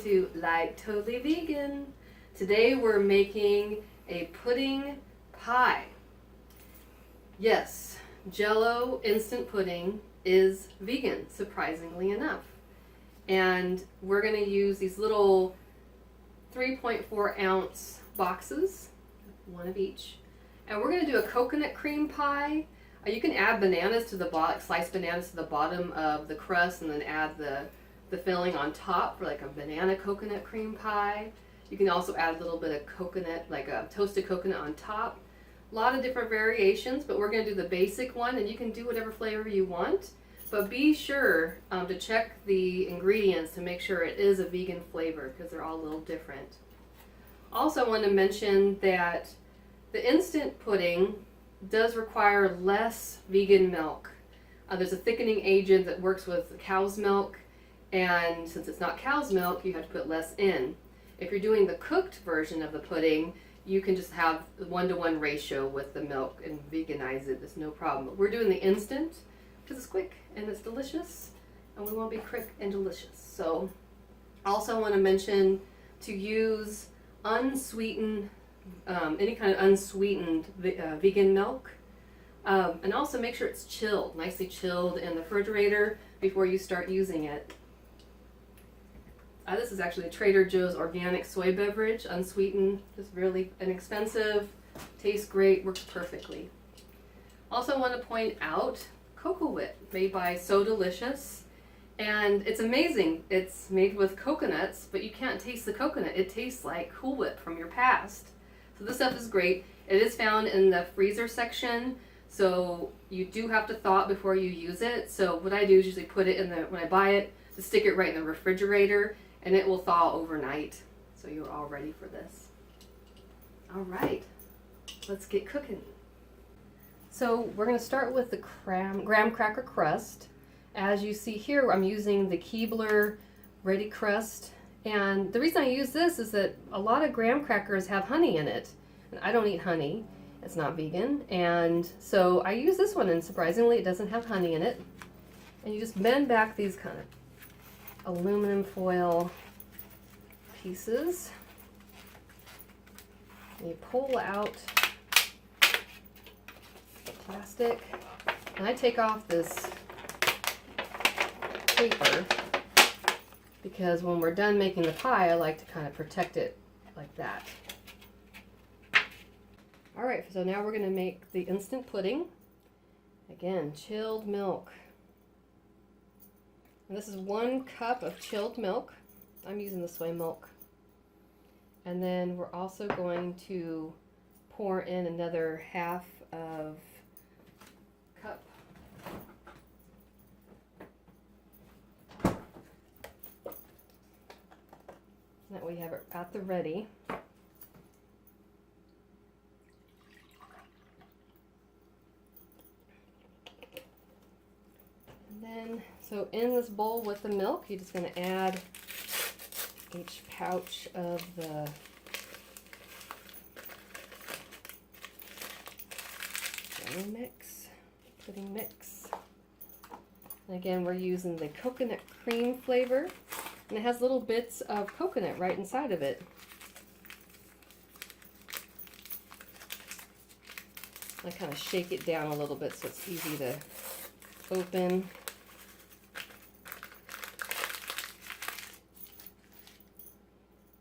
to Like Totally Vegan. Today we're making a pudding pie. Yes, Jello instant pudding is vegan, surprisingly enough. And we're going to use these little 3.4 ounce boxes, one of each. And we're going to do a coconut cream pie. You can add bananas to the bottom, sliced bananas to the bottom of the crust, and then add the filling on top for like a banana coconut cream pie. You can also add a little bit of coconut, like a toasted coconut on top. A lot of different variations, but we're going to do the basic one, and you can do whatever flavor you want. But be sure to check the ingredients to make sure it is a vegan flavor, because they're all a little different. Also, I want to mention that the instant pudding does require less vegan milk. There's a thickening agent that works with cow's milk, and since it's not cow's milk, you have to put less in. If you're doing the cooked version of the pudding, you can just have the 1-to-1 ratio with the milk and veganize it. There's no problem. But we're doing the instant because it's quick and it's delicious, and we want to be quick and delicious. So also want to mention to use unsweetened, any kind of unsweetened vegan milk. And also make sure it's chilled, nicely chilled in the refrigerator before you start using it. This is actually a Trader Joe's organic soy beverage, unsweetened, just really inexpensive, tastes great, works perfectly. Also want to point out Cocowhip, made by So Delicious, and it's amazing. It's made with coconuts, but you can't taste the coconut. It tastes like Cool Whip from your past. So this stuff is great. It is found in the freezer section, so you do have to thaw it before you use it. So what I do is usually put it in when I buy it, to stick it right in the refrigerator, and it will thaw overnight. So you're all ready for this. All right, let's get cooking. So we're going to start with the graham cracker crust. As you see here, I'm using the Keebler Ready Crust. And the reason I use this is that a lot of graham crackers have honey in it. And I don't eat honey. It's not vegan. And so I use this one, and surprisingly it doesn't have honey in it. And you just bend back these kind of aluminum foil pieces. And you pull out the plastic. And I take off this paper because when we're done making the pie, I like to kind of protect it like that. Alright, so now we're going to make the instant pudding. Again, chilled milk. And this is 1 cup of chilled milk. I'm using the soy milk. And then we're also going to pour in another half of cup. That way we have it at the ready. So in this bowl with the milk, you're just going to add each pouch of the pudding mix. And again, we're using the coconut cream flavor, and it has little bits of coconut right inside of it. I kind of shake it down a little bit so it's easy to open.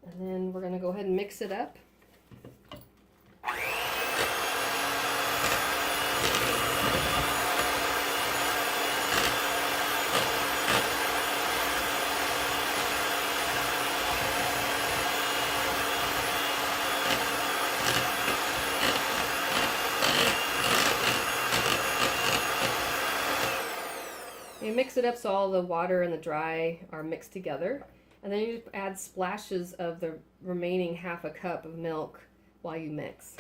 And then we're going to go ahead and mix it up. You mix it up so all the water and the dry are mixed together. And then you add splashes of the remaining half a cup of milk while you mix.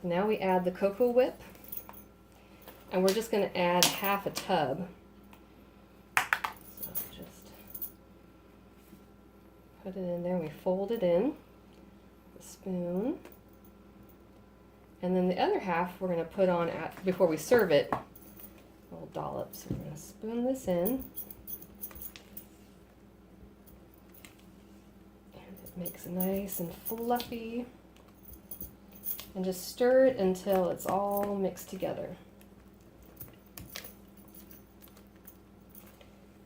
Now we add the Cocowhip, and we're just going to add half a tub. Put it in there, we fold it in, the spoon. And then the other half we're going to put on before we serve it, little dollops. So we're going to spoon this in. And it makes it nice and fluffy. And just stir it until it's all mixed together.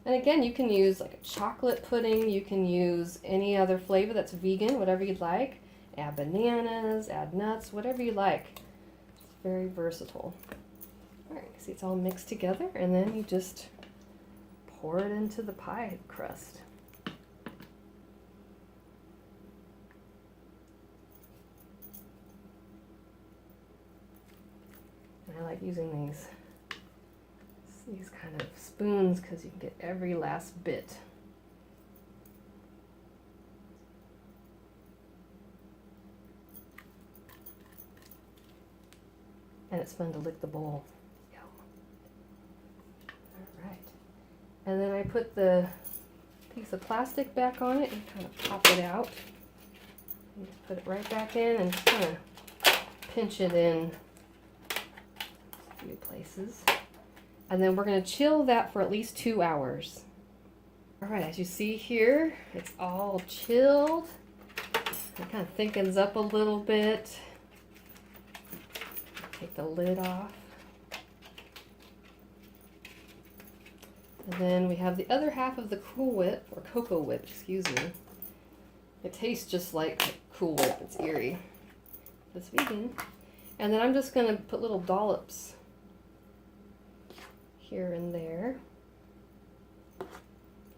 And again, you can use like a chocolate pudding, you can use any other flavor that's vegan, whatever you'd like. Add bananas, add nuts, whatever you like. It's very versatile. Alright, see it's all mixed together, and then you just pour it into the pie crust. And I like using these kind of spoons because you can get every last bit. And it's fun to lick the bowl. Alright. And then I put the piece of plastic back on it and kind of pop it out. And just put it right back in and just kind of pinch it in a few places. And then we're going to chill that for at least 2 hours. Alright, as you see here, it's all chilled. It kind of thickens up a little bit. Take the lid off. And then we have the other half of the Cool Whip, or Cocowhip, excuse me. It tastes just like Cool Whip, it's eerie. It's vegan. And then I'm just going to put little dollops here and there.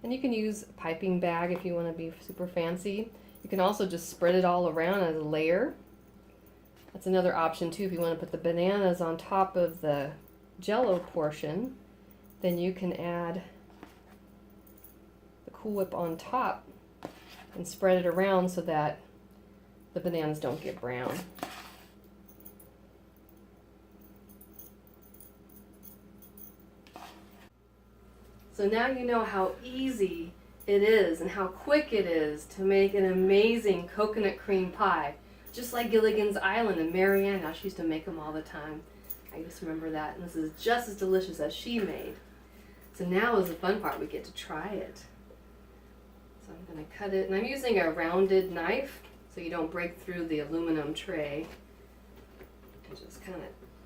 And you can use a piping bag if you want to be super fancy. You can also just spread it all around as a layer. That's another option too. If you want to put the bananas on top of the Jello portion, then you can add the Cool Whip on top and spread it around so that the bananas don't get brown. So now you know how easy it is and how quick it is to make an amazing coconut cream pie. Just like Gilligan's Island and Marianne, she used to make them all the time. I just remember that, and this is just as delicious as she made. So now is the fun part, we get to try it. So I'm going to cut it, and I'm using a rounded knife so you don't break through the aluminum tray. And just kind of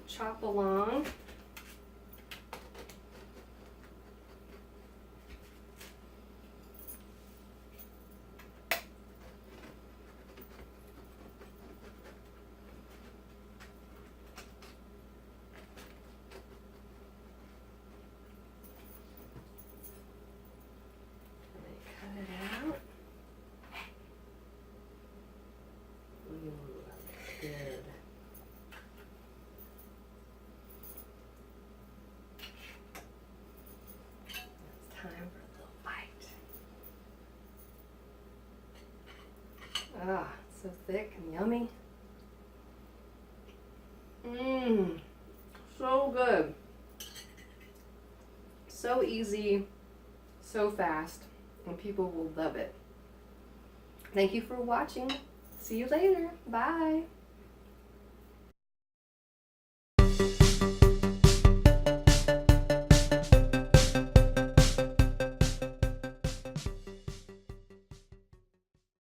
chop along. Good. It's time for a little bite. Ah, it's so thick and yummy. Mmm, so good. So easy, so fast, and people will love it. Thank you for watching. See you later. Bye.